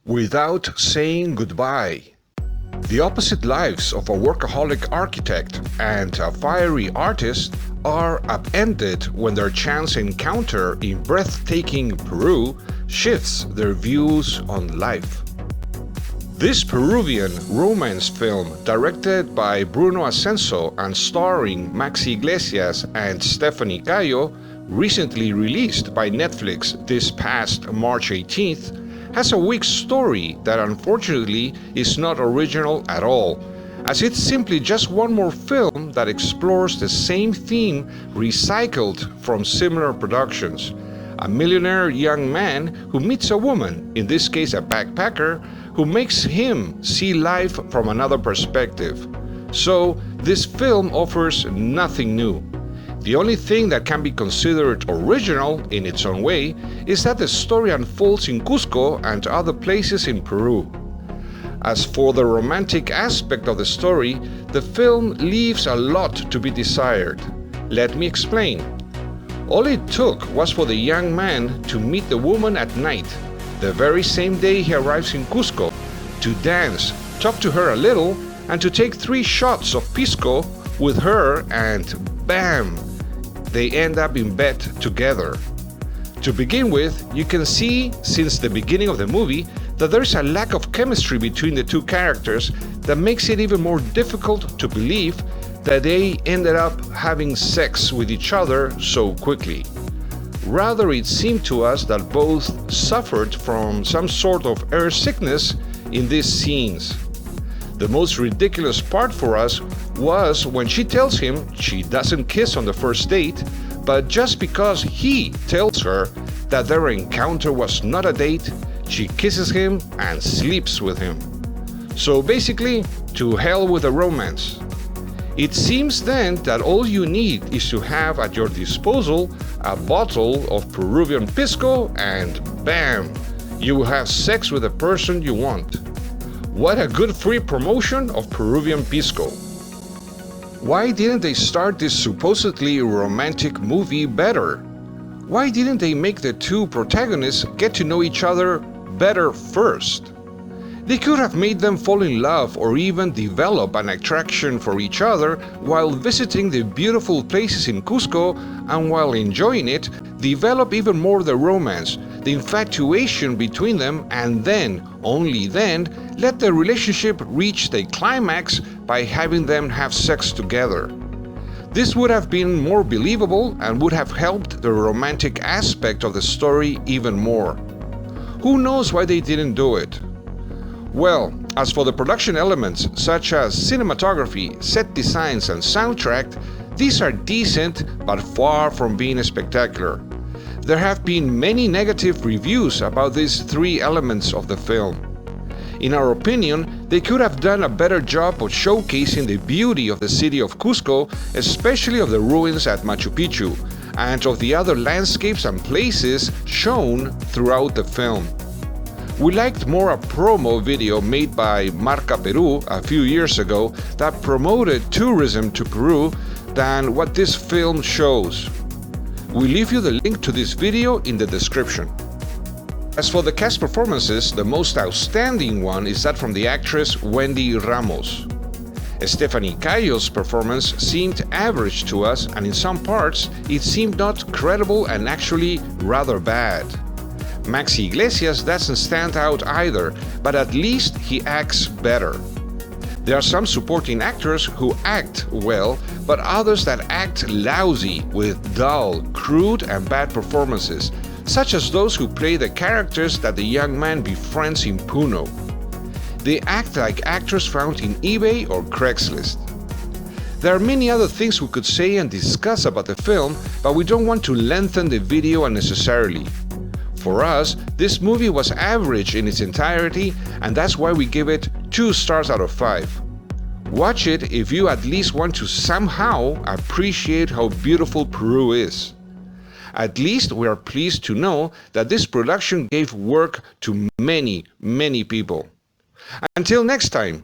Without saying goodbye. The opposite lives of a workaholic architect and a fiery artist are upended when their chance encounter in breathtaking Peru shifts their views on life. This Peruvian romance film, directed by Bruno Ascenso and starring Maxi Iglesias and Stephanie Cayo, recently released by Netflix this past March 18th, has a weak story that unfortunately is not original at all, as it's simply just one more film that explores the same theme recycled from similar productions. A millionaire young man who meets a woman, in this case a backpacker, who makes him see life from another perspective. So, this film offers nothing new. The only thing that can be considered original in its own way is that the story unfolds in Cusco and other places in Peru. As for the romantic aspect of the story, the film leaves a lot to be desired. Let me explain. All it took was for the young man to meet the woman at night, the very same day he arrives in Cusco, to dance, talk to her a little, and to take 3 shots of pisco with her, and bam! They end up in bed together. To begin with, you can see since the beginning of the movie that there is a lack of chemistry between the 2 characters that makes it even more difficult to believe that they ended up having sex with each other so quickly. Rather, it seemed to us that both suffered from some sort of air sickness in these scenes. The most ridiculous part for us was when she tells him she doesn't kiss on the first date, but just because he tells her that their encounter was not a date, she kisses him and sleeps with him. So basically, to hell with the romance. It seems then that all you need is to have at your disposal a bottle of Peruvian pisco and bam, you will have sex with the person you want. What a good free promotion of Peruvian pisco. Why didn't they start this supposedly romantic movie better? Why didn't they make the 2 protagonists get to know each other better first? They could have made them fall in love or even develop an attraction for each other while visiting the beautiful places in Cusco, and while enjoying it, develop even more the romance, the infatuation between them, and then, only then, let the relationship reach the climax by having them have sex together. This would have been more believable and would have helped the romantic aspect of the story even more. Who knows why they didn't do it? Well, as for the production elements such as cinematography, set designs, and soundtrack, these are decent but far from being spectacular. There have been many negative reviews about these 3 elements of the film. In our opinion, they could have done a better job of showcasing the beauty of the city of Cusco, especially of the ruins at Machu Picchu, and of the other landscapes and places shown throughout the film. We liked more a promo video made by Marca Perú a few years ago that promoted tourism to Peru than what this film shows. We leave you the link to this video in the description. As for the cast performances, the most outstanding one is that from the actress Wendy Ramos. Stephanie Cayo's performance seemed average to us, and in some parts it seemed not credible and actually rather bad. Maxi Iglesias doesn't stand out either, but at least he acts better. There are some supporting actors who act well, but others that act lousy with dull, crude, and bad performances, such as those who play the characters that the young man befriends in Puno. They act like actors found in eBay or Craigslist. There are many other things we could say and discuss about the film, but we don't want to lengthen the video unnecessarily. For us, this movie was average in its entirety, and that's why we give it 2 stars out of 5. Watch it if you at least want to somehow appreciate how beautiful Peru is. At least we are pleased to know that this production gave work to many, many people. Until next time.